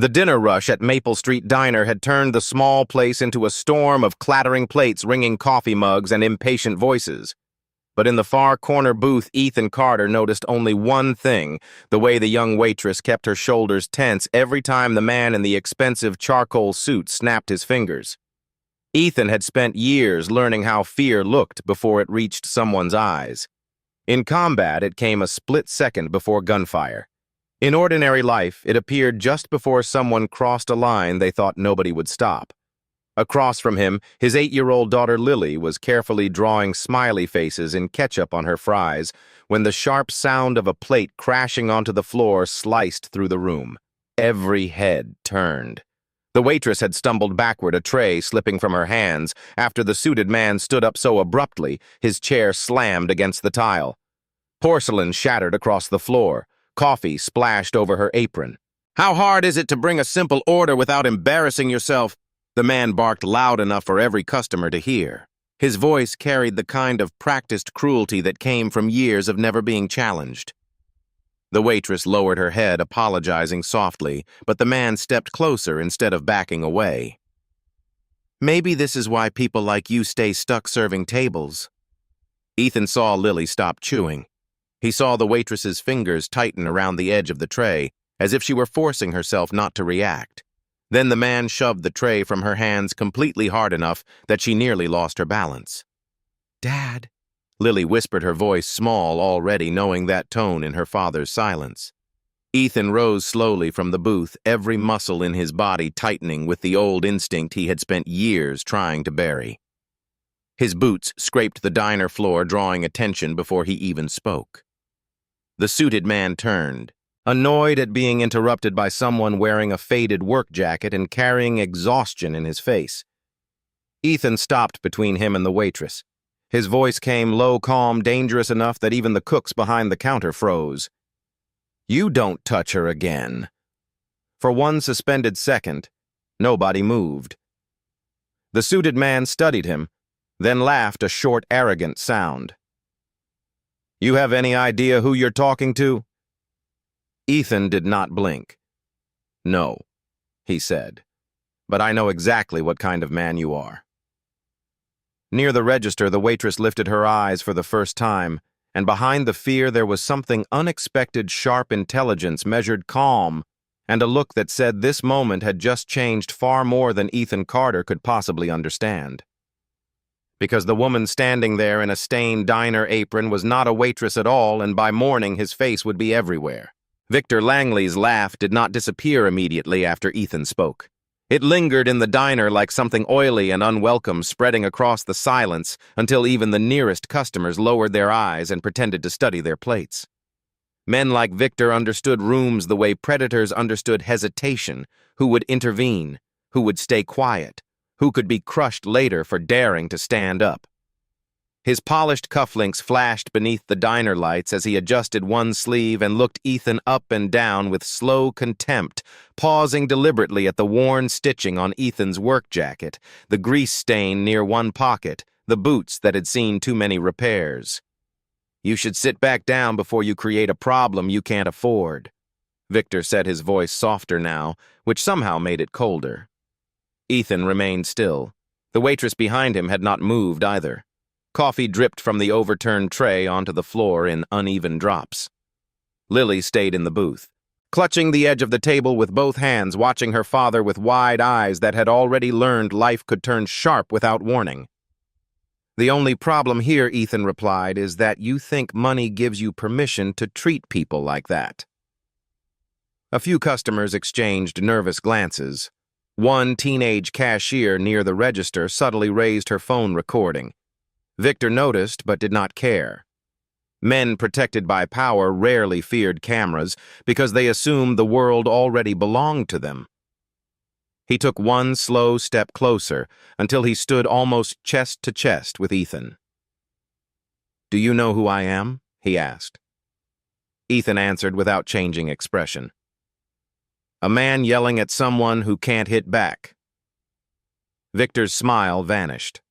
The dinner rush at Maple Street Diner had turned the small place into a storm of clattering plates, ringing coffee mugs, and impatient voices. But in the far corner booth, Ethan Carter noticed only one thing: the way the young waitress kept her shoulders tense every time the man in the expensive charcoal suit snapped his fingers. Ethan had spent years learning how fear looked before it reached someone's eyes. In combat, it came a split second before gunfire. In ordinary life, it appeared just before someone crossed a line they thought nobody would stop. Across from him, his 8-year-old daughter Lily was carefully drawing smiley faces in ketchup on her fries when the sharp sound of a plate crashing onto the floor sliced through the room. Every head turned. The waitress had stumbled backward, a tray slipping from her hands after the suited man stood up so abruptly his chair slammed against the tile. Porcelain shattered across the floor. Coffee splashed over her apron. "How hard is it to bring a simple order without embarrassing yourself?" The man barked loud enough for every customer to hear. His voice carried the kind of practiced cruelty that came from years of never being challenged. The waitress lowered her head, apologizing softly, but the man stepped closer instead of backing away. "Maybe this is why people like you stay stuck serving tables." Ethan saw Lily stop chewing. He saw the waitress's fingers tighten around the edge of the tray, as if she were forcing herself not to react. Then the man shoved the tray from her hands completely hard enough that she nearly lost her balance. "Dad," Lily whispered, her voice small already, knowing that tone in her father's silence. Ethan rose slowly from the booth, every muscle in his body tightening with the old instinct he had spent years trying to bury. His boots scraped the diner floor, drawing attention before he even spoke. The suited man turned, annoyed at being interrupted by someone wearing a faded work jacket and carrying exhaustion in his face. Ethan stopped between him and the waitress. His voice came low, calm, dangerous enough that even the cooks behind the counter froze. "You don't touch her again." For one suspended second, nobody moved. The suited man studied him, then laughed a short, arrogant sound. "You have any idea who you're talking to?" Ethan did not blink. "No," he said, "but I know exactly what kind of man you are." Near the register, the waitress lifted her eyes for the first time, and behind the fear there was something unexpected: sharp intelligence, measured calm, and a look that said this moment had just changed far more than Ethan Carter could possibly understand. Because the woman standing there in a stained diner apron was not a waitress at all, and by morning his face would be everywhere. Victor Langley's laugh did not disappear immediately after Ethan spoke. It lingered in the diner like something oily and unwelcome, spreading across the silence until even the nearest customers lowered their eyes and pretended to study their plates. Men like Victor understood rooms the way predators understood hesitation: who would intervene, who would stay quiet, who could be crushed later for daring to stand up. His polished cufflinks flashed beneath the diner lights as he adjusted one sleeve and looked Ethan up and down with slow contempt, pausing deliberately at the worn stitching on Ethan's work jacket, the grease stain near one pocket, the boots that had seen too many repairs. "You should sit back down before you create a problem you can't afford," Victor said, his voice softer now, which somehow made it colder. Ethan remained still. The waitress behind him had not moved either. Coffee dripped from the overturned tray onto the floor in uneven drops. Lily stayed in the booth, clutching the edge of the table with both hands, watching her father with wide eyes that had already learned life could turn sharp without warning. "The only problem here," Ethan replied, "is that you think money gives you permission to treat people like that." A few customers exchanged nervous glances. One teenage cashier near the register subtly raised her phone recording. Victor noticed but did not care. Men protected by power rarely feared cameras because they assumed the world already belonged to them. He took one slow step closer until he stood almost chest to chest with Ethan. "Do you know who I am?" he asked. Ethan answered without changing expression. "A man yelling at someone who can't hit back." Victor's smile vanished.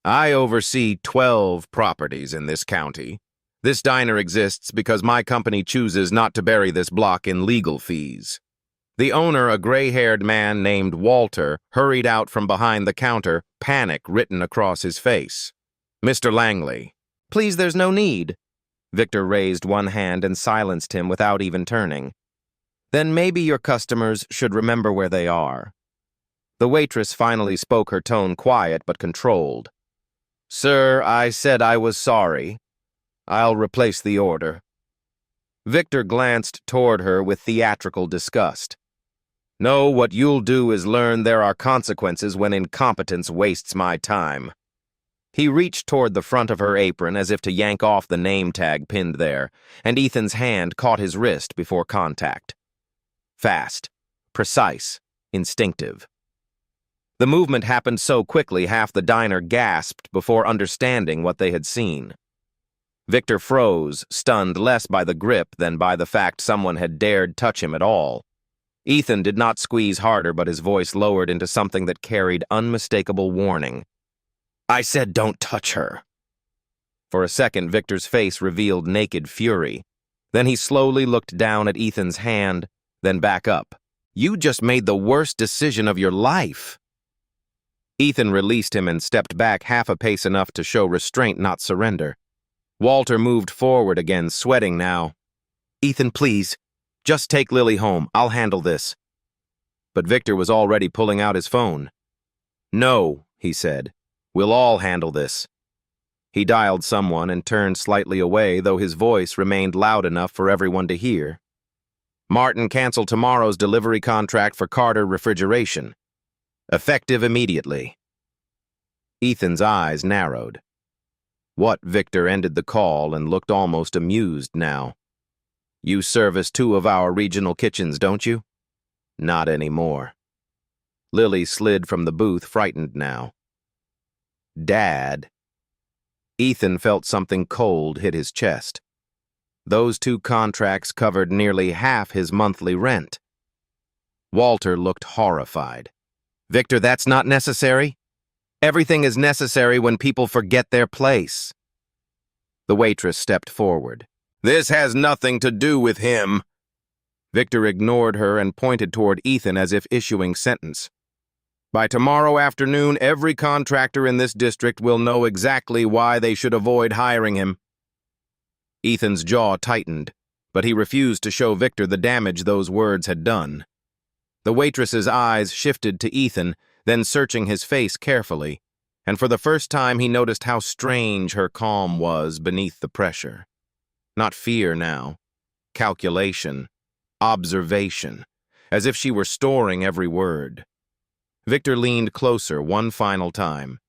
"I oversee 12 properties in this county. This diner exists because my company chooses not to bury this block in legal fees. The owner, a gray-haired man named Walter, hurried out from behind the counter, panic written across his face. "Mr. Langley." "Please, there's no need." Victor raised one hand and silenced him without even turning. "Then maybe your customers should remember where they are." The waitress finally spoke, her tone quiet but controlled. "Sir, I said I was sorry. I'll replace the order." Victor glanced toward her with theatrical disgust. "No, what you'll do is learn there are consequences when incompetence wastes my time." He reached toward the front of her apron as if to yank off the name tag pinned there, and Ethan's hand caught his wrist before contact. Fast, precise, instinctive. The movement happened so quickly half the diner gasped before understanding what they had seen. Victor froze, stunned less by the grip than by the fact someone had dared touch him at all. Ethan did not squeeze harder, but his voice lowered into something that carried unmistakable warning. "I said don't touch her." For a second, Victor's face revealed naked fury. Then he slowly looked down at Ethan's hand, then back up. "You just made the worst decision of your life." Ethan released him and stepped back half a pace, enough to show restraint, not surrender. Walter moved forward again, sweating now. "Ethan, please, just take Lily home. I'll handle this." But Victor was already pulling out his phone. "No," he said. "We'll all handle this." He dialed someone and turned slightly away, though his voice remained loud enough for everyone to hear. "Martin, cancel tomorrow's delivery contract for Carter Refrigeration. Effective immediately." Ethan's eyes narrowed. "What?" Victor ended the call and looked almost amused now. "You service 2 of our regional kitchens, don't you?" "Not anymore." Lily slid from the booth, frightened now. "Dad." Ethan felt something cold hit his chest. Those 2 contracts covered nearly half his monthly rent. Walter looked horrified. "Victor, that's not necessary. Everything is necessary when people forget their place." The waitress stepped forward. "This has nothing to do with him." Victor ignored her and pointed toward Ethan as if issuing sentence. "By tomorrow afternoon, every contractor in this district will know exactly why they should avoid hiring him." Ethan's jaw tightened, but he refused to show Victor the damage those words had done. The waitress's eyes shifted to Ethan, then searching his face carefully, and for the first time he noticed how strange her calm was beneath the pressure. Not fear now, calculation, observation, as if she were storing every word. Victor leaned closer one final time.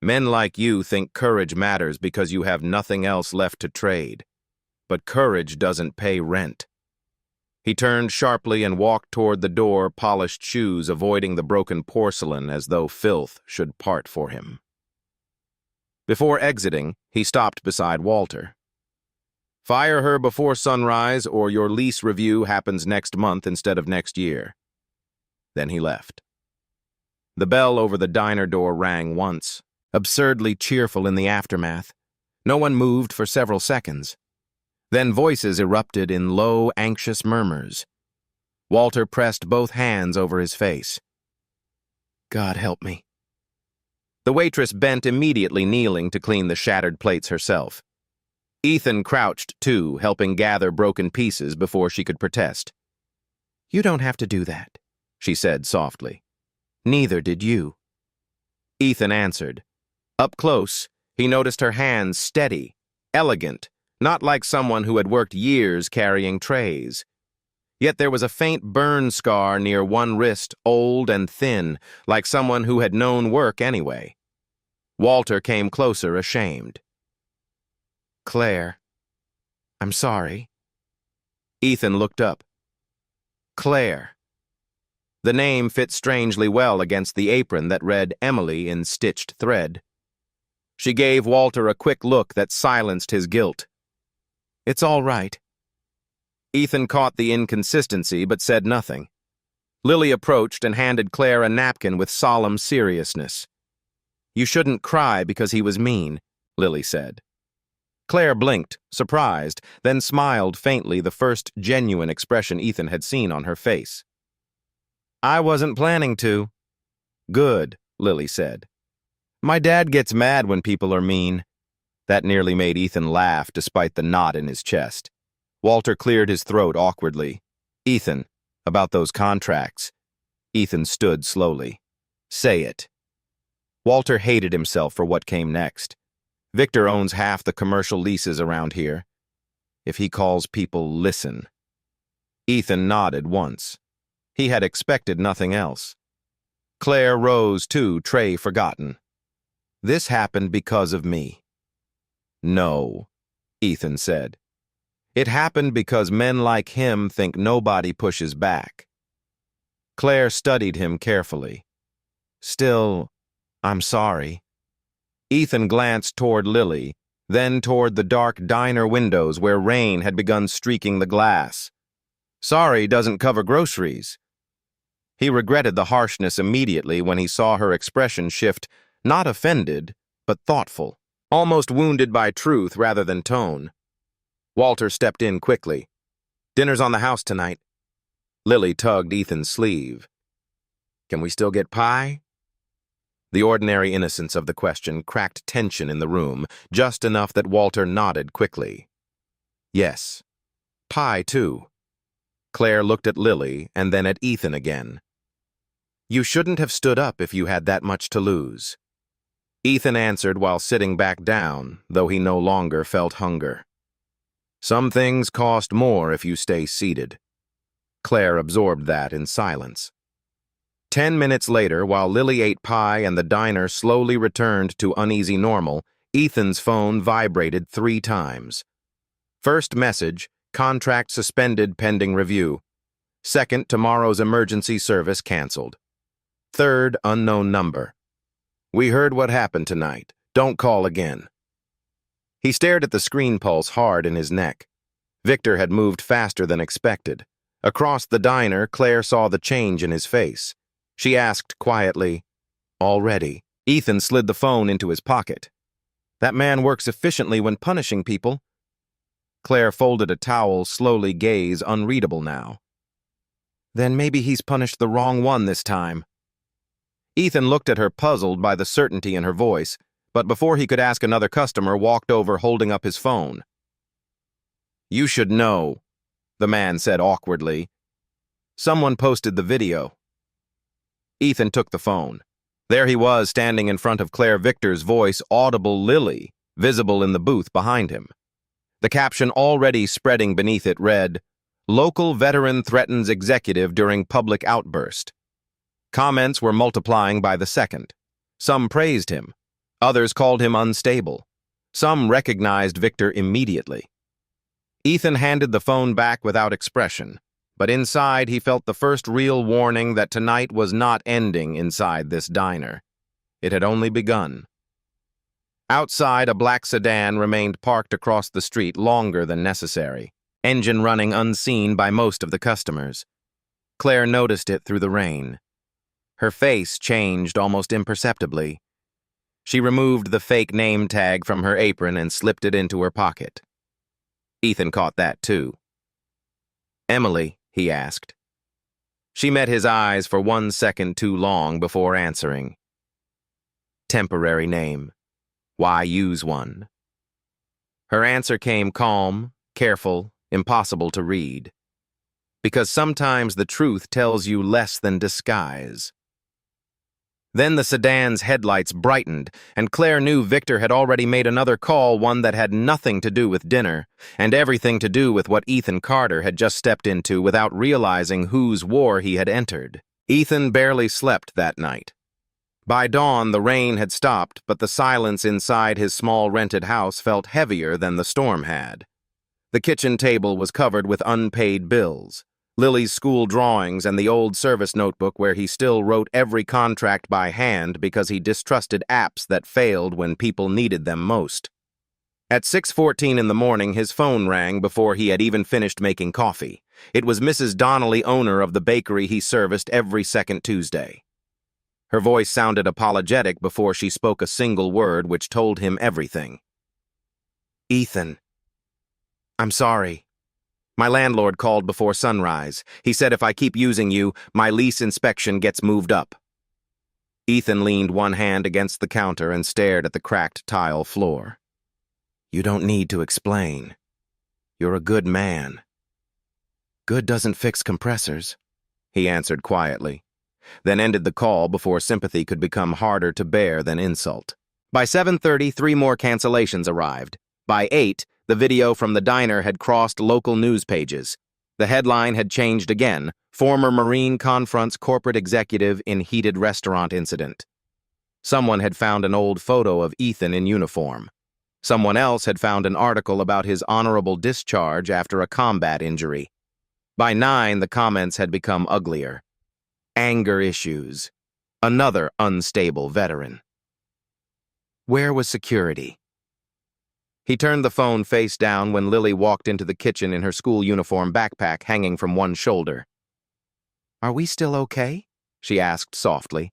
"Men like you think courage matters because you have nothing else left to trade. But courage doesn't pay rent." He turned sharply and walked toward the door, polished shoes avoiding the broken porcelain as though filth should part for him. Before exiting, he stopped beside Walter. "Fire her before sunrise, or your lease review happens next month instead of next year." Then he left. The bell over the diner door rang once, absurdly cheerful in the aftermath. No one moved for several seconds. Then voices erupted in low, anxious murmurs. Walter pressed both hands over his face. "God help me." The waitress bent immediately, kneeling to clean the shattered plates herself. Ethan crouched too, helping gather broken pieces before she could protest. "You don't have to do that," she said softly. "Neither did you." Ethan answered. Up close, he noticed her hands steady, elegant, not like someone who had worked years carrying trays. Yet there was a faint burn scar near one wrist, old and thin, like someone who had known work anyway. Walter came closer, ashamed. "Claire, I'm sorry." Ethan looked up. Claire. The name fit strangely well against the apron that read Emily in stitched thread. She gave Walter a quick look that silenced his guilt. "It's all right." Ethan caught the inconsistency but said nothing. Lily approached and handed Claire a napkin with solemn seriousness. "You shouldn't cry because he was mean," Lily said. Claire blinked, surprised, then smiled faintly, the first genuine expression Ethan had seen on her face. I wasn't planning to. Good, Lily said. My dad gets mad when people are mean. That nearly made Ethan laugh despite the knot in his chest. Walter cleared his throat awkwardly. Ethan, about those contracts. Ethan stood slowly. Say it. Walter hated himself for what came next. Victor owns half the commercial leases around here. If he calls people, listen. Ethan nodded once. He had expected nothing else. Claire rose too, tray forgotten. This happened because of me. No, Ethan said. It happened because men like him think nobody pushes back. Claire studied him carefully. Still, I'm sorry. Ethan glanced toward Lily, then toward the dark diner windows where rain had begun streaking the glass. Sorry doesn't cover groceries. He regretted the harshness immediately when he saw her expression shift, not offended, but thoughtful, almost wounded by truth rather than tone. Walter stepped in quickly. Dinner's on the house tonight. Lily tugged Ethan's sleeve. Can we still get pie? The ordinary innocence of the question cracked tension in the room, just enough that Walter nodded quickly. Yes. Pie, too. Claire looked at Lily and then at Ethan again. You shouldn't have stood up if you had that much to lose. Ethan answered while sitting back down, though he no longer felt hunger. Some things cost more if you stay seated. Claire absorbed that in silence. 10 minutes later, while Lily ate pie and the diner slowly returned to uneasy normal, Ethan's phone vibrated 3 times. First message, contract suspended pending review. Second, tomorrow's emergency service canceled. Third, unknown number. We heard what happened tonight. Don't call again. He stared at the screen pulse hard in his neck. Victor had moved faster than expected. Across the diner, Claire saw the change in his face. She asked quietly, Already? Ethan slid the phone into his pocket. That man works efficiently when punishing people. Claire folded a towel, slowly, gaze unreadable now. Then maybe he's punished the wrong one this time. Ethan looked at her, puzzled by the certainty in her voice, but before he could ask another customer, walked over holding up his phone. You should know, the man said awkwardly. Someone posted the video. Ethan took the phone. There he was, standing in front of Claire Victor's voice, audible Lily, visible in the booth behind him. The caption already spreading beneath it read, Local veteran threatens executive during public outburst. Comments were multiplying by the second. Some praised him. Others called him unstable. Some recognized Victor immediately. Ethan handed the phone back without expression, but inside he felt the first real warning that tonight was not ending inside this diner. It had only begun. Outside, a black sedan remained parked across the street longer than necessary, engine running unseen by most of the customers. Claire noticed it through the rain. Her face changed almost imperceptibly. She removed the fake name tag from her apron and slipped it into her pocket. Ethan caught that too. Emily, he asked. She met his eyes for 1 second too long before answering. Temporary name. Why use one? Her answer came calm, careful, impossible to read. Because sometimes the truth tells you less than disguise. Then the sedan's headlights brightened, and Claire knew Victor had already made another call, one that had nothing to do with dinner, and everything to do with what Ethan Carter had just stepped into without realizing whose war he had entered. Ethan barely slept that night. By dawn, the rain had stopped, but the silence inside his small rented house felt heavier than the storm had. The kitchen table was covered with unpaid bills. Lily's school drawings and the old service notebook where he still wrote every contract by hand because he distrusted apps that failed when people needed them most. At 6:14 in the morning, his phone rang before he had even finished making coffee. It was Mrs. Donnelly, owner of the bakery he serviced every second Tuesday. Her voice sounded apologetic before she spoke a single word which told him everything. Ethan. I'm sorry. My landlord called before sunrise. He said if I keep using you, my lease inspection gets moved up. Ethan leaned one hand against the counter and stared at the cracked tile floor. You don't need to explain. You're a good man. Good doesn't fix compressors, he answered quietly, then ended the call before sympathy could become harder to bear than insult. By 7:30, 3 more cancellations arrived. By 8, the video from the diner had crossed local news pages. The headline had changed again: Former Marine confronts corporate executive in heated restaurant incident. Someone had found an old photo of Ethan in uniform. Someone else had found an article about his honorable discharge after a combat injury. By 9, the comments had become uglier. Anger issues. Another unstable veteran. Where was security? He turned the phone face down when Lily walked into the kitchen in her school uniform backpack hanging from one shoulder. Are we still okay? She asked softly,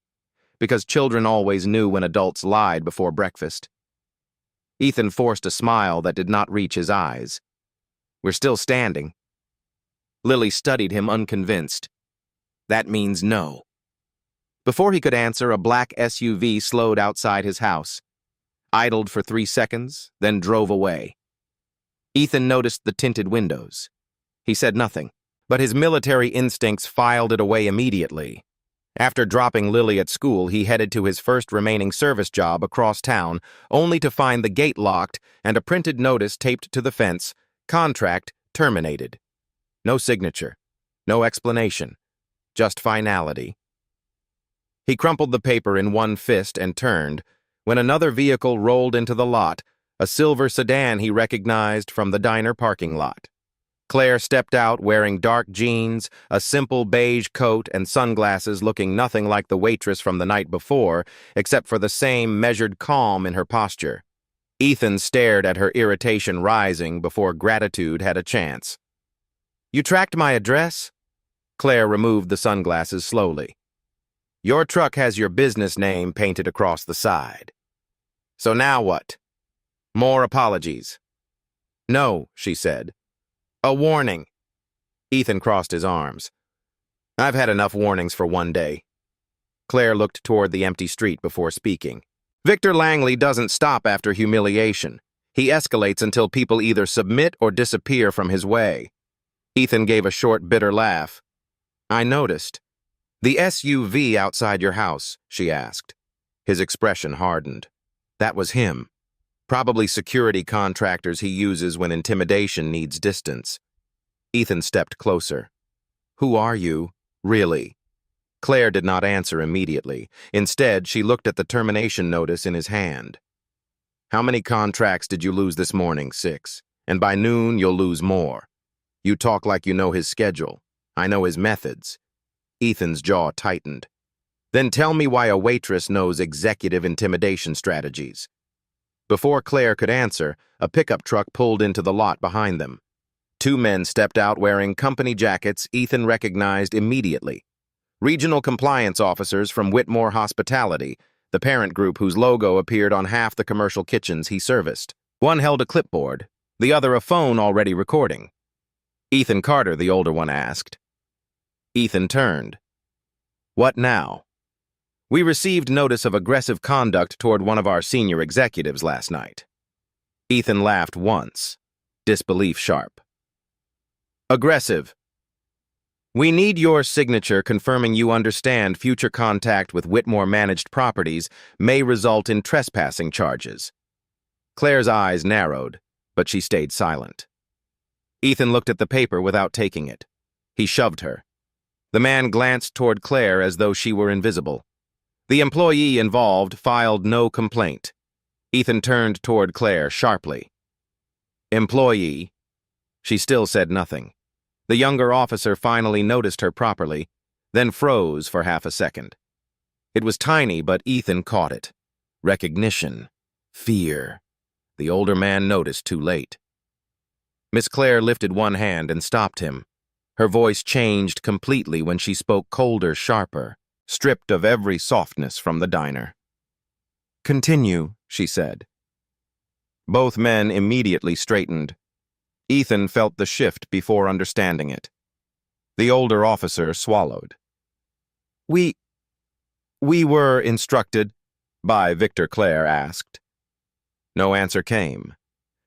because children always knew when adults lied before breakfast. Ethan forced a smile that did not reach his eyes. We're still standing. Lily studied him unconvinced. That means no. Before he could answer, a black SUV slowed outside his house, idled for 3 seconds, then drove away. Ethan noticed the tinted windows. He said nothing, but his military instincts filed it away immediately. After dropping Lily at school, he headed to his first remaining service job across town, only to find the gate locked and a printed notice taped to the fence: contract terminated. No signature, no explanation, just finality. He crumpled the paper in one fist and turned, when another vehicle rolled into the lot, a silver sedan he recognized from the diner parking lot. Claire stepped out wearing dark jeans, a simple beige coat, and sunglasses, looking nothing like the waitress from the night before, except for the same measured calm in her posture. Ethan stared at her, irritation rising before gratitude had a chance. You tracked my address? Claire removed the sunglasses slowly. Your truck has your business name painted across the side. So now what? More apologies. No, she said. A warning. Ethan crossed his arms. I've had enough warnings for one day. Claire looked toward the empty street before speaking. Victor Langley doesn't stop after humiliation. He escalates until people either submit or disappear from his way. Ethan gave a short, bitter laugh. I noticed. The SUV outside your house, she asked. His expression hardened. That was him. Probably security contractors he uses when intimidation needs distance. Ethan stepped closer. Who are you, really? Claire did not answer immediately. Instead, she looked at the termination notice in his hand. How many contracts did you lose this morning? 6. And by noon, you'll lose more. You talk like you know his schedule. I know his methods. Ethan's jaw tightened. Then tell me why a waitress knows executive intimidation strategies. Before Claire could answer, a pickup truck pulled into the lot behind them. 2 men stepped out wearing company jackets Ethan recognized immediately. Regional compliance officers from Whitmore Hospitality, the parent group whose logo appeared on half the commercial kitchens he serviced. One held a clipboard, the other a phone already recording. Ethan Carter, the older one asked. Ethan turned. What now? We received notice of aggressive conduct toward one of our senior executives last night. Ethan laughed once, disbelief sharp. Aggressive. We need your signature confirming you understand future contact with Whitmore managed properties may result in trespassing charges. Claire's eyes narrowed, but she stayed silent. Ethan looked at the paper without taking it. He shoved her. The man glanced toward Claire as though she were invisible. The employee involved filed no complaint. Ethan turned toward Claire sharply. Employee. She still said nothing. The younger officer finally noticed her properly, then froze for half a second. It was tiny, but Ethan caught it. Recognition. Fear. The older man noticed too late. Miss Claire lifted one hand and stopped him. Her voice changed completely when she spoke colder, sharper, stripped of every softness from the diner. Continue, she said. Both men immediately straightened. Ethan felt the shift before understanding it. The older officer swallowed. We were instructed by Victor, Claire asked. No answer came.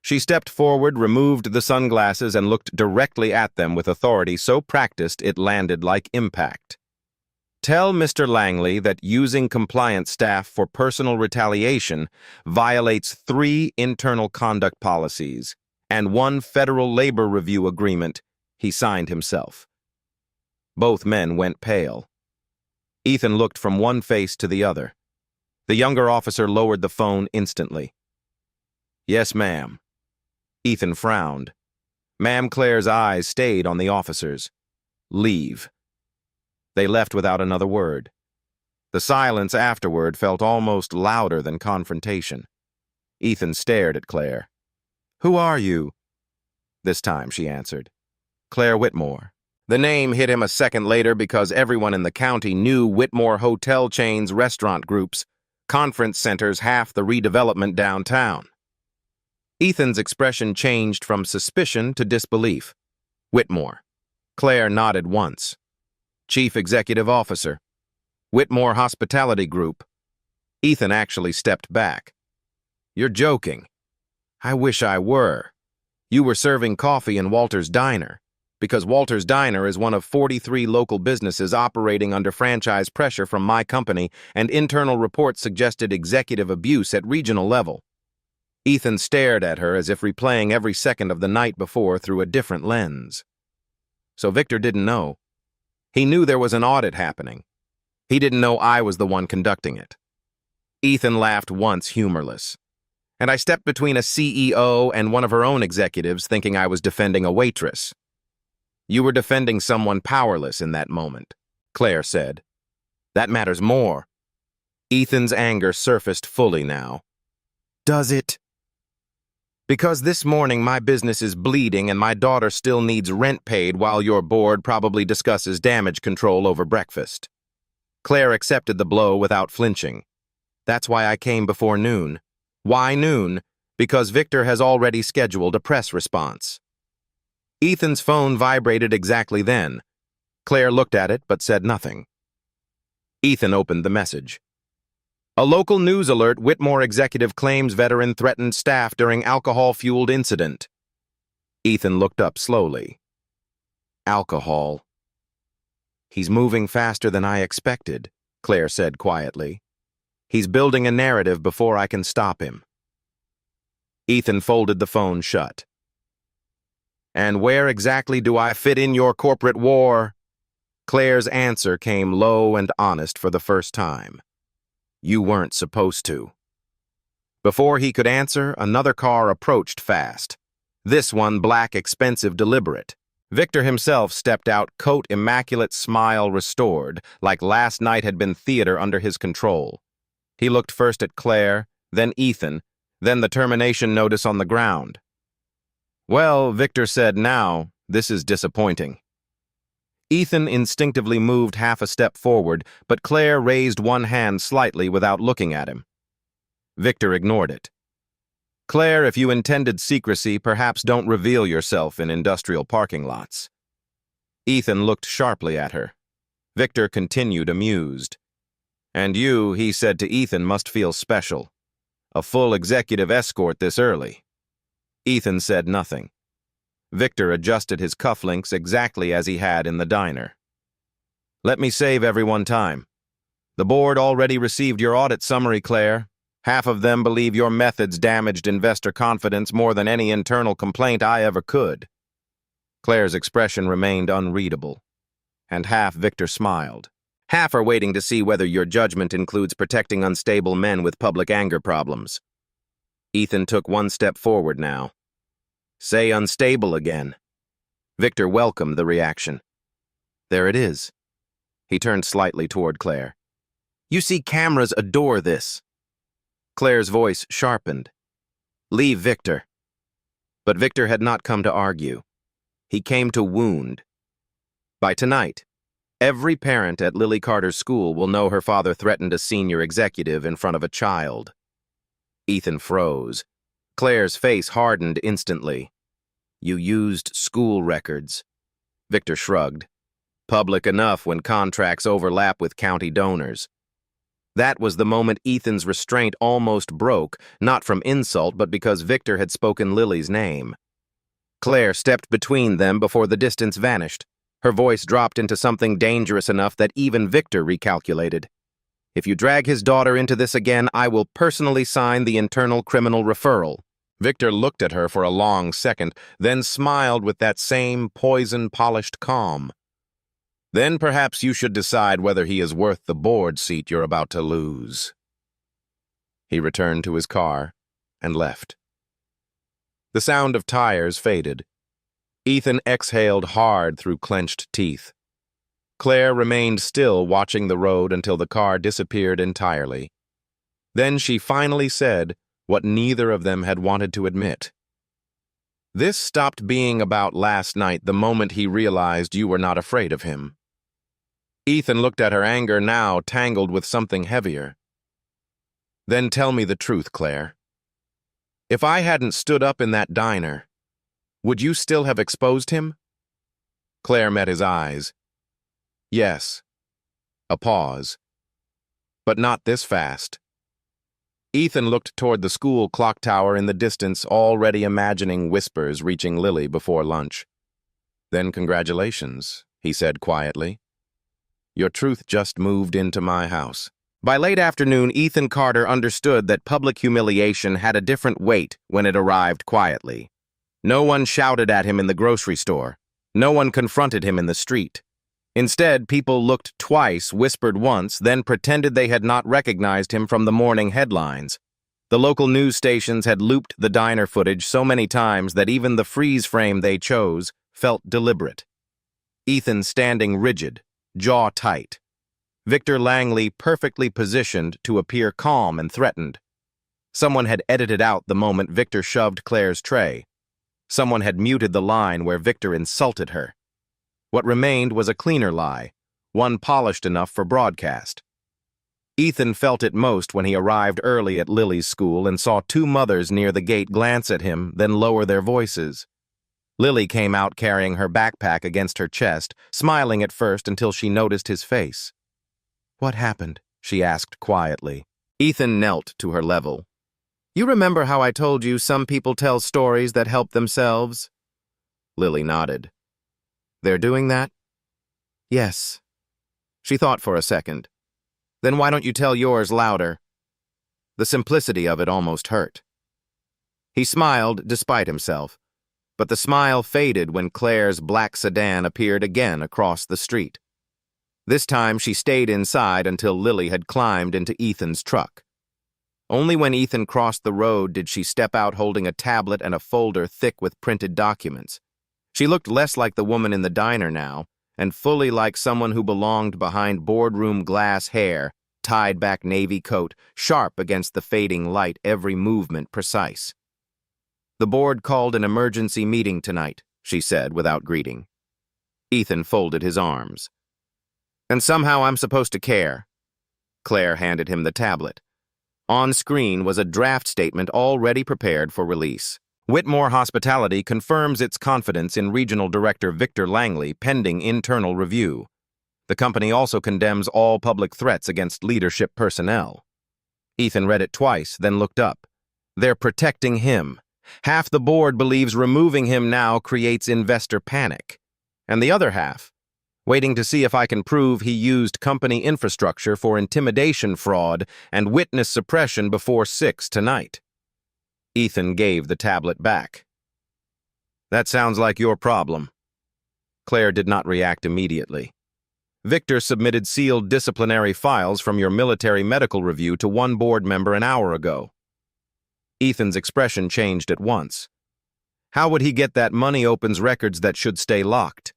She stepped forward, removed the sunglasses, and looked directly at them with authority so practiced it landed like impact. Tell Mr. Langley that using compliance staff for personal retaliation violates 3 internal conduct policies and 1 Federal Labor Review agreement he signed himself. Both men went pale. Ethan looked from one face to the other. The younger officer lowered the phone instantly. Yes, ma'am. Ethan frowned. Ma'am Claire's eyes stayed on the officers. Leave. They left without another word. The silence afterward felt almost louder than confrontation. Ethan stared at Claire. Who are you? This time she answered. Clare Whitmore. The name hit him a second later because everyone in the county knew Whitmore hotel chains, restaurant groups, conference centers, half the redevelopment downtown. Ethan's expression changed from suspicion to disbelief. Whitmore. Claire nodded once. Chief Executive Officer. Whitmore Hospitality Group. Ethan actually stepped back. You're joking. I wish I were. You were serving coffee in Walter's Diner, because Walter's Diner is one of 43 local businesses operating under franchise pressure from my company, and internal reports suggested executive abuse at regional level. Ethan stared at her as if replaying every second of the night before through a different lens. So Victor didn't know. He knew there was an audit happening. He didn't know I was the one conducting it. Ethan laughed once, humorless. And I stepped between a CEO and one of her own executives, thinking I was defending a waitress. You were defending someone powerless in that moment, Claire said. That matters more. Ethan's anger surfaced fully now. Does it? Because this morning my business is bleeding and my daughter still needs rent paid while your board probably discusses damage control over breakfast. Claire accepted the blow without flinching. That's why I came before noon. Why noon? Because Victor has already scheduled a press response. Ethan's phone vibrated exactly then. Claire looked at it but said nothing. Ethan opened the message. A local news alert: Whitmore executive claims veteran threatened staff during alcohol-fueled incident. Ethan looked up slowly. Alcohol. He's moving faster than I expected, Claire said quietly. He's building a narrative before I can stop him. Ethan folded the phone shut. And where exactly do I fit in your corporate war? Claire's answer came low and honest for the first time. You weren't supposed to. Before he could answer, another car approached fast. This one black, expensive, deliberate. Victor himself stepped out, coat immaculate, smile restored, like last night had been theater under his control. He looked first at Claire, then Ethan, then the termination notice on the ground. Well, Victor said, now, this is disappointing. Ethan instinctively moved half a step forward, but Claire raised one hand slightly without looking at him. Victor ignored it. Claire, if you intended secrecy, perhaps don't reveal yourself in industrial parking lots. Ethan looked sharply at her. Victor continued, amused. And you, he said to Ethan, must feel special. A full executive escort this early. Ethan said nothing. Victor adjusted his cufflinks exactly as he had in the diner. Let me save everyone time. The board already received your audit summary, Claire. Half of them believe your methods damaged investor confidence more than any internal complaint I ever could. Claire's expression remained unreadable, and half Victor smiled. Half are waiting to see whether your judgment includes protecting unstable men with public anger problems. Ethan took one step forward now. Say unstable again. Victor welcomed the reaction. There it is. He turned slightly toward Claire. You see, cameras adore this. Claire's voice sharpened. Leave Victor. But Victor had not come to argue. He came to wound. By tonight, every parent at Lily Carter's school will know her father threatened a senior executive in front of a child. Ethan froze. Claire's face hardened instantly. You used school records. Victor shrugged. Public enough when contracts overlap with county donors. That was the moment Ethan's restraint almost broke, not from insult, but because Victor had spoken Lily's name. Claire stepped between them before the distance vanished. Her voice dropped into something dangerous enough that even Victor recalculated. If you drag his daughter into this again, I will personally sign the internal criminal referral. Victor looked at her for a long second, then smiled with that same poison-polished calm. Then perhaps you should decide whether he is worth the board seat you're about to lose. He returned to his car and left. The sound of tires faded. Ethan exhaled hard through clenched teeth. Claire remained still, watching the road until the car disappeared entirely. Then she finally said what neither of them had wanted to admit. This stopped being about last night the moment he realized you were not afraid of him. Ethan looked at her, anger now tangled with something heavier. Then tell me the truth, Claire. If I hadn't stood up in that diner, would you still have exposed him? Claire met his eyes. Yes. A pause. But not this fast. Ethan looked toward the school clock tower in the distance, already imagining whispers reaching Lily before lunch. Then congratulations, he said quietly. Your truth just moved into my house. By late afternoon, Ethan Carter understood that public humiliation had a different weight when it arrived quietly. No one shouted at him in the grocery store. No one confronted him in the street. Instead, people looked twice, whispered once, then pretended they had not recognized him from the morning headlines. The local news stations had looped the diner footage so many times that even the freeze frame they chose felt deliberate. Ethan standing rigid, jaw tight. Victor Langley perfectly positioned to appear calm and threatened. Someone had edited out the moment Victor shoved Claire's tray. Someone had muted the line where Victor insulted her. What remained was a cleaner lie, one polished enough for broadcast. Ethan felt it most when he arrived early at Lily's school and saw two mothers near the gate glance at him, then lower their voices. Lily came out carrying her backpack against her chest, smiling at first until she noticed his face. What happened? She asked quietly. Ethan knelt to her level. You remember how I told you some people tell stories that help themselves? Lily nodded. They're doing that? Yes. She thought for a second. Then why don't you tell yours louder? The simplicity of it almost hurt. He smiled despite himself, but the smile faded when Claire's black sedan appeared again across the street. This time she stayed inside until Lily had climbed into Ethan's truck. Only when Ethan crossed the road did she step out holding a tablet and a folder thick with printed documents. She looked less like the woman in the diner now, and fully like someone who belonged behind boardroom glass hair, tied-back navy coat, sharp against the fading light, every movement precise. The board called an emergency meeting tonight, she said without greeting. Ethan folded his arms. And somehow I'm supposed to care. Claire handed him the tablet. On screen was a draft statement already prepared for release. Whitmore Hospitality confirms its confidence in Regional Director Victor Langley pending internal review. The company also condemns all public threats against leadership personnel. Ethan read it twice, then looked up. They're protecting him. Half the board believes removing him now creates investor panic. And the other half, waiting to see if I can prove he used company infrastructure for intimidation fraud and witness suppression before 6 tonight. Ethan gave the tablet back. That sounds like your problem. Claire did not react immediately. Victor submitted sealed disciplinary files from your military medical review to one board member an hour ago. Ethan's expression changed at once. How would he get that money opens records that should stay locked?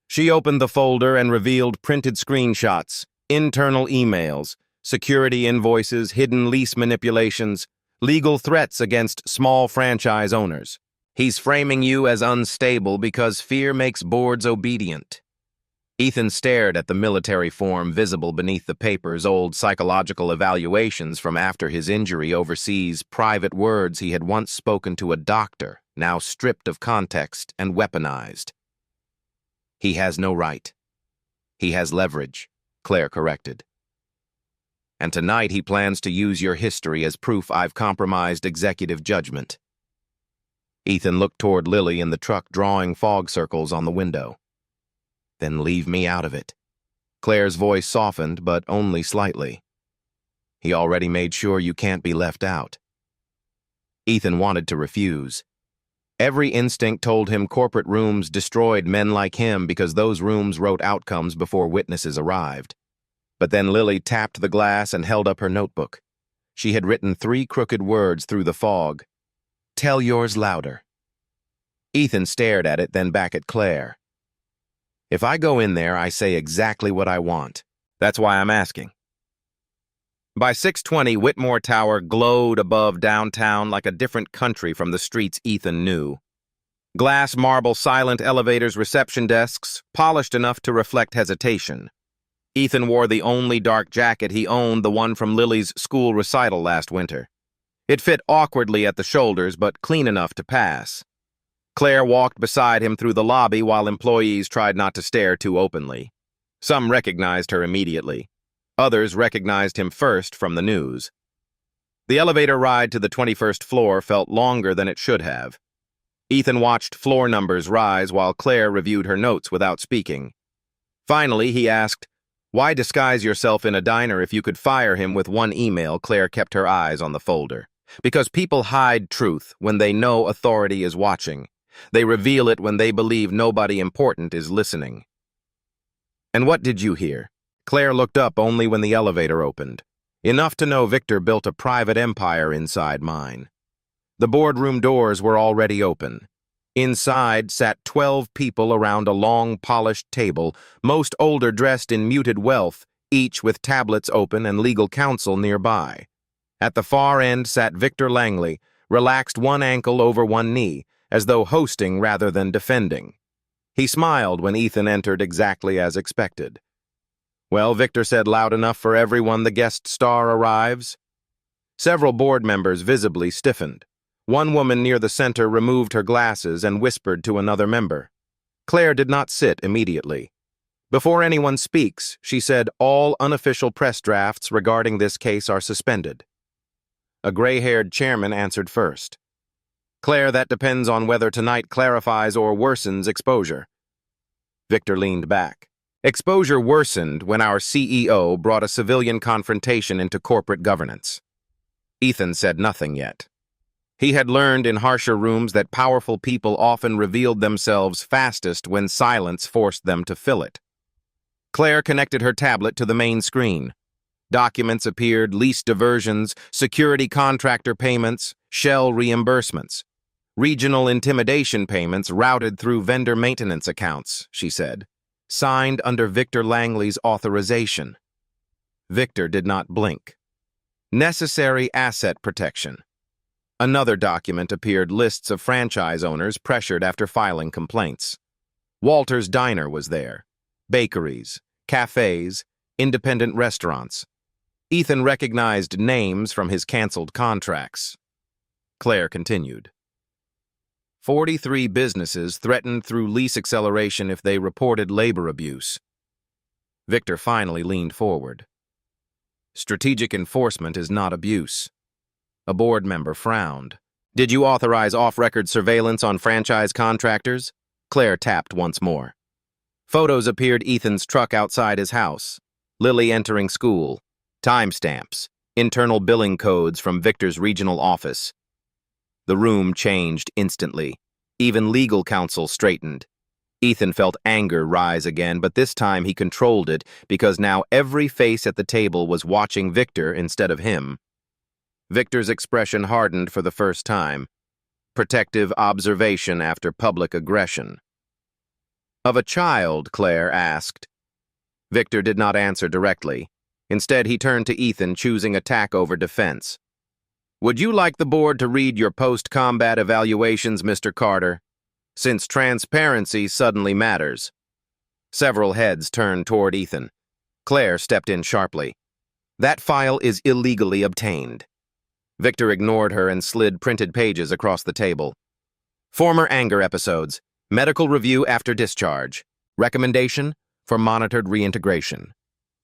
She opened the folder and revealed printed screenshots, internal emails, security invoices, hidden lease manipulations, legal threats against small franchise owners. He's framing you as unstable because fear makes boards obedient. Ethan stared at the military form visible beneath the paper's old psychological evaluations from after his injury overseas, private words he had once spoken to a doctor, now stripped of context and weaponized. He has no right. He has leverage, Claire corrected. And tonight he plans to use your history as proof I've compromised executive judgment. Ethan looked toward Lily in the truck, drawing fog circles on the window. Then leave me out of it. Claire's voice softened, but only slightly. He already made sure you can't be left out. Ethan wanted to refuse. Every instinct told him corporate rooms destroyed men like him because those rooms wrote outcomes before witnesses arrived. But then Lily tapped the glass and held up her notebook. She had written 3 crooked words through the fog. Tell yours louder. Ethan stared at it, then back at Claire. If I go in there, I say exactly what I want. That's why I'm asking. By 6:20, Whitmore Tower glowed above downtown like a different country from the streets Ethan knew. Glass marble silent elevators, reception desks, polished enough to reflect hesitation. Ethan wore the only dark jacket he owned, the one from Lily's school recital last winter. It fit awkwardly at the shoulders, but clean enough to pass. Claire walked beside him through the lobby while employees tried not to stare too openly. Some recognized her immediately. Others recognized him first from the news. The elevator ride to the 21st floor felt longer than it should have. Ethan watched floor numbers rise while Claire reviewed her notes without speaking. Finally, he asked, "Why disguise yourself in a diner if you could fire him with one email?" Claire kept her eyes on the folder. Because people hide truth when they know authority is watching. They reveal it when they believe nobody important is listening. And what did you hear? Claire looked up only when the elevator opened. Enough to know Victor built a private empire inside mine. The boardroom doors were already open. Inside sat 12 people around a long, polished table, most older dressed in muted wealth, each with tablets open and legal counsel nearby. At the far end sat Victor Langley, relaxed one ankle over one knee, as though hosting rather than defending. He smiled when Ethan entered exactly as expected. "Well," Victor said loud enough for everyone, "the guest star arrives." Several board members visibly stiffened. One woman near the center removed her glasses and whispered to another member. Claire did not sit immediately. "Before anyone speaks," she said, "all unofficial press drafts regarding this case are suspended." A gray-haired chairman answered first. "Claire, that depends on whether tonight clarifies or worsens exposure." Victor leaned back. Exposure worsened when our CEO brought a civilian confrontation into corporate governance. Ethan said nothing yet. He had learned in harsher rooms that powerful people often revealed themselves fastest when silence forced them to fill it. Claire connected her tablet to the main screen. Documents appeared, lease diversions, security contractor payments, shell reimbursements. Regional intimidation payments routed through vendor maintenance accounts, she said, signed under Victor Langley's authorization. Victor did not blink. Necessary asset protection. Another document appeared, lists of franchise owners pressured after filing complaints. Walter's Diner was there. Bakeries, cafes, independent restaurants. Ethan recognized names from his canceled contracts. Claire continued. 43 businesses threatened through lease acceleration if they reported labor abuse. Victor finally leaned forward. Strategic enforcement is not abuse. A board member frowned. Did you authorize off-record surveillance on franchise contractors? Claire tapped once more. Photos appeared Ethan's truck outside his house. Lily entering school. Timestamps. Internal billing codes from Victor's regional office. The room changed instantly. Even legal counsel straightened. Ethan felt anger rise again, but this time he controlled it because now every face at the table was watching Victor instead of him. Victor's expression hardened for the first time. Protective observation after public aggression. Of a child, Claire asked. Victor did not answer directly. Instead, he turned to Ethan, choosing attack over defense. Would you like the board to read your post-combat evaluations, Mr. Carter? Since transparency suddenly matters. Several heads turned toward Ethan. Claire stepped in sharply. "That file is illegally obtained." Victor ignored her and slid printed pages across the table. "Former anger episodes. Medical review after discharge. Recommendation for monitored reintegration."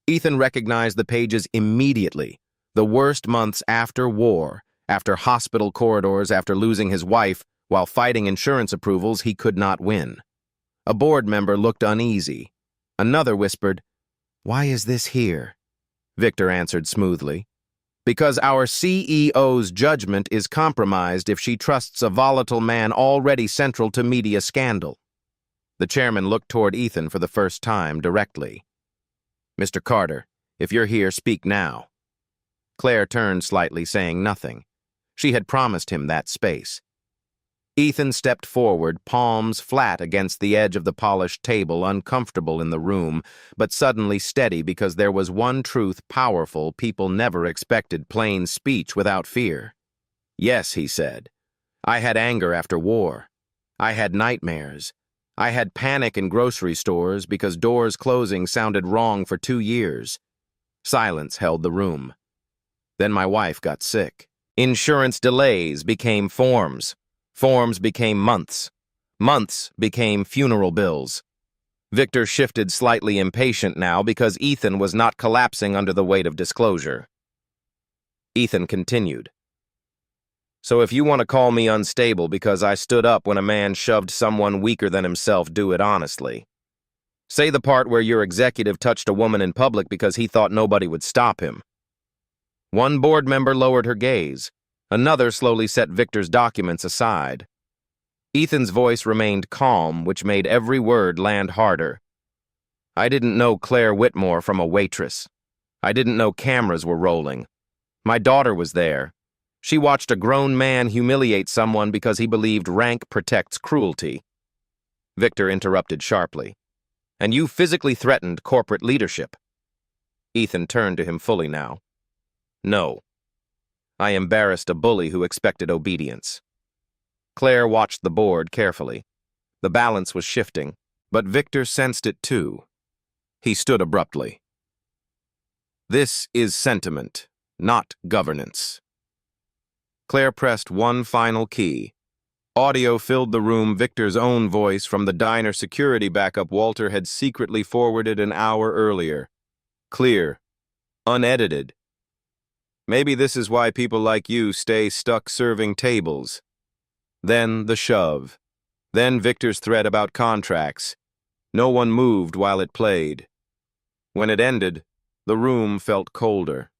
Ethan recognized the pages immediately. The worst months after war, after hospital corridors, after losing his wife, while fighting insurance approvals he could not win. A board member looked uneasy. Another whispered, "Why is this here?" Victor answered smoothly, "Because our CEO's judgment is compromised if she trusts a volatile man already central to media scandal." The chairman looked toward Ethan for the first time directly. "Mr. Carter, if you're here, speak now." Claire turned slightly, saying nothing. She had promised him that space. Ethan stepped forward, palms flat against the edge of the polished table, uncomfortable in the room, but suddenly steady because there was one truth powerful people never expected: plain speech without fear. "Yes," he said. "I had anger after war. I had nightmares. I had panic in grocery stores because doors closing sounded wrong for 2 years. Silence held the room. Then my wife got sick. Insurance delays became forms. Forms became months. Months became funeral bills." Victor shifted, slightly impatient now because Ethan was not collapsing under the weight of disclosure. Ethan continued. "So if you want to call me unstable because I stood up when a man shoved someone weaker than himself, do it honestly. Say the part where your executive touched a woman in public because he thought nobody would stop him." One board member lowered her gaze. Another slowly set Victor's documents aside. Ethan's voice remained calm, which made every word land harder. "I didn't know Clare Whitmore from a Waitress. I didn't know cameras were rolling. My daughter was there. She watched a grown man humiliate someone because he believed rank protects cruelty." Victor interrupted sharply. "And you physically threatened corporate leadership." Ethan turned to him fully now. "No. I embarrassed a bully who expected obedience." Claire watched the board carefully. The balance was shifting, but Victor sensed it too. He stood abruptly. "This is sentiment, not governance." Claire pressed one final key. Audio filled the room, Victor's own voice from the diner security backup Walter had secretly forwarded an hour earlier. Clear. Unedited. "Maybe this is why people like you stay stuck serving tables." Then the shove. Then Victor's threat about contracts. No one moved while it played. When it ended, the room felt colder.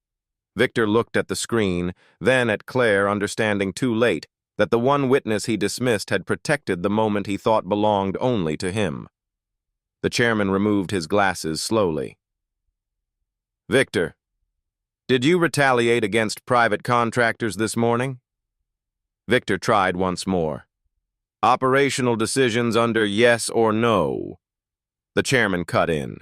Victor looked at the screen, then at Claire, understanding too late that the one witness he dismissed had protected the moment he thought belonged only to him. The chairman removed his glasses slowly. "Victor, did you retaliate against private contractors this morning?" Victor tried once more. "Operational decisions under yes or no." The chairman cut in.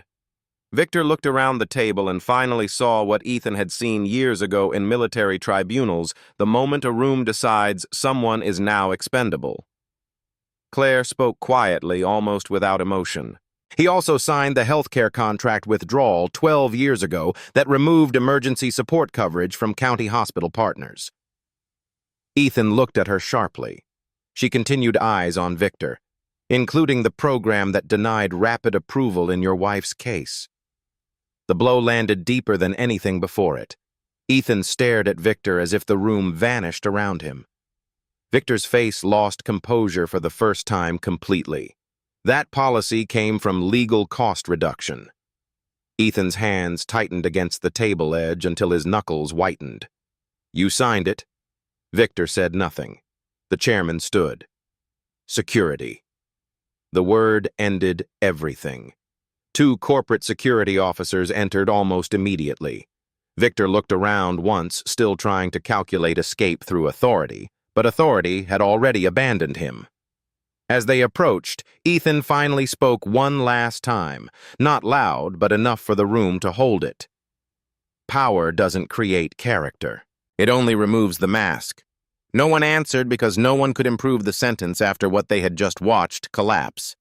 Victor looked around the table and finally saw what Ethan had seen years ago in military tribunals: the moment a room decides someone is now expendable. Claire spoke quietly, almost without emotion. "He also signed the healthcare contract withdrawal 12 years ago that removed emergency support coverage from county hospital partners." Ethan looked at her sharply. She continued, eyes on Victor. "Including the program that denied rapid approval in your wife's case." The blow landed deeper than anything before it. Ethan stared at Victor as if the room vanished around him. Victor's face lost composure for the first time completely. That policy came from legal cost reduction. Ethan's hands tightened against the table edge until his knuckles whitened. "You signed it?" Victor said nothing. The chairman stood. Security. The word ended everything. 2 corporate security officers entered almost immediately. Victor looked around once, still trying to calculate escape through authority, but authority had already abandoned him. As they approached, Ethan finally spoke one last time, not loud, but enough for the room to hold it. "Power doesn't create character. It only removes the mask." No one answered because no one could improve the sentence after what they had just watched collapse.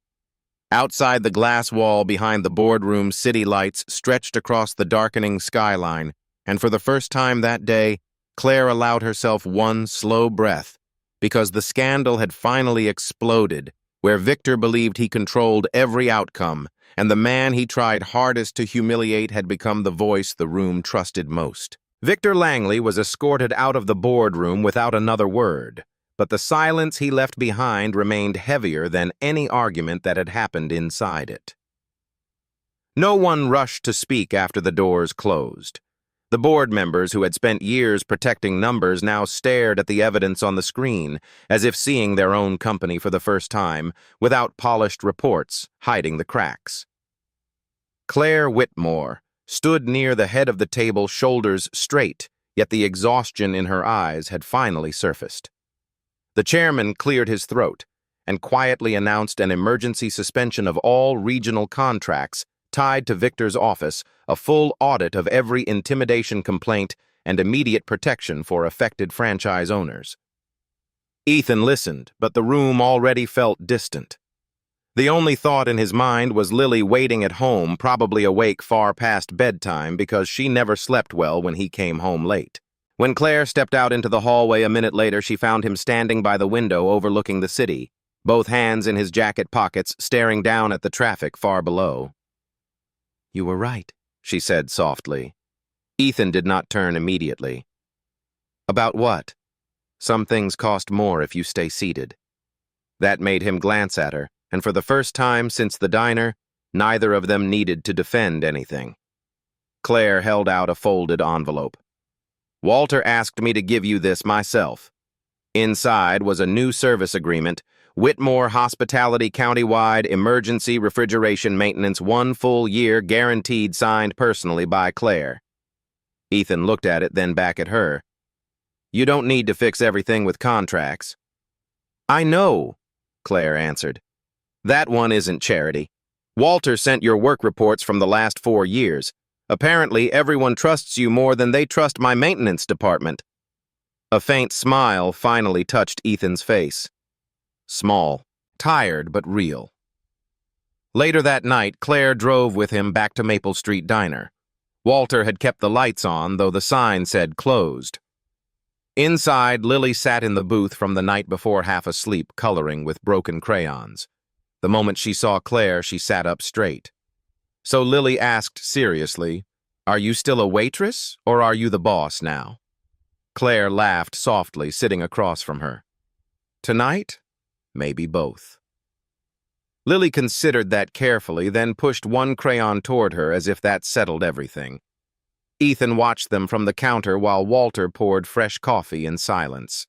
Outside, the glass wall behind the boardroom city lights stretched across the darkening skyline, and for the first time that day, Claire allowed herself one slow breath, because the scandal had finally exploded, where Victor believed he controlled every outcome, and the man he tried hardest to humiliate had become the voice the room trusted most. Victor Langley was escorted out of the boardroom without another word, but the silence he left behind remained heavier than any argument that had happened inside it. No one rushed to speak after the doors closed. The board members who had spent years protecting numbers now stared at the evidence on the screen, as if seeing their own company for the first time, without polished reports hiding the cracks. Clare Whitmore stood near the head of the table, shoulders straight, yet the exhaustion in her eyes had finally surfaced. The chairman cleared his throat and quietly announced an emergency suspension of all regional contracts tied to Victor's office, a full audit of every intimidation complaint, and immediate protection for affected franchise owners. Ethan listened, but the room already felt distant. The only thought in his mind was Lily waiting at home, probably awake far past bedtime because she never slept well when he came home late. When Claire stepped out into the hallway a minute later, she found him standing by the window overlooking the city, both hands in his jacket pockets, staring down at the traffic far below. "You were right," she said softly. Ethan did not turn immediately. "About what?" "Some things cost more if you stay seated." That made him glance at her, and for the first time since the diner, neither of them needed to defend anything. Claire held out a folded envelope. "Walter asked me to give you this myself." Inside was a new service agreement, Whitmore Hospitality Countywide Emergency Refrigeration Maintenance, 1 full year guaranteed, signed personally by Claire. Ethan looked at it, then back at her. "You don't need to fix everything with contracts." "I know," Claire answered. "That one isn't charity. Walter sent your work reports from the last 4 years. Apparently, everyone trusts you more than they trust my maintenance department." A faint smile finally touched Ethan's face. Small, tired, but real. Later that night, Claire drove with him back to Maple Street Diner. Walter had kept the lights on, though the sign said closed. Inside, Lily sat in the booth from the night before, half asleep, coloring with broken crayons. The moment she saw Claire, she sat up straight. So Lily asked seriously, "Are you still a waitress, or are you the boss now?" Claire laughed softly, sitting across from her. "Tonight? Maybe both." Lily considered that carefully, then pushed one crayon toward her as if that settled everything. Ethan watched them from the counter while Walter poured fresh coffee in silence.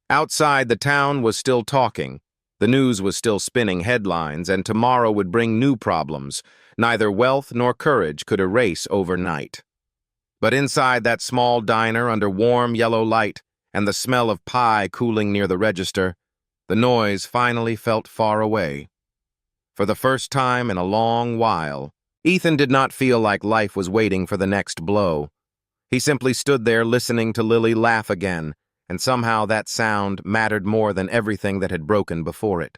Outside, the town was still talking. The news was still spinning headlines, and tomorrow would bring new problems. Neither wealth nor courage could erase overnight. But inside that small diner, under warm yellow light and the smell of pie cooling near the register, the noise finally felt far away. For the first time in a long while, Ethan did not feel like life was waiting for the next blow. He simply stood there listening to Lily laugh again, and somehow that sound mattered more than everything that had broken before it.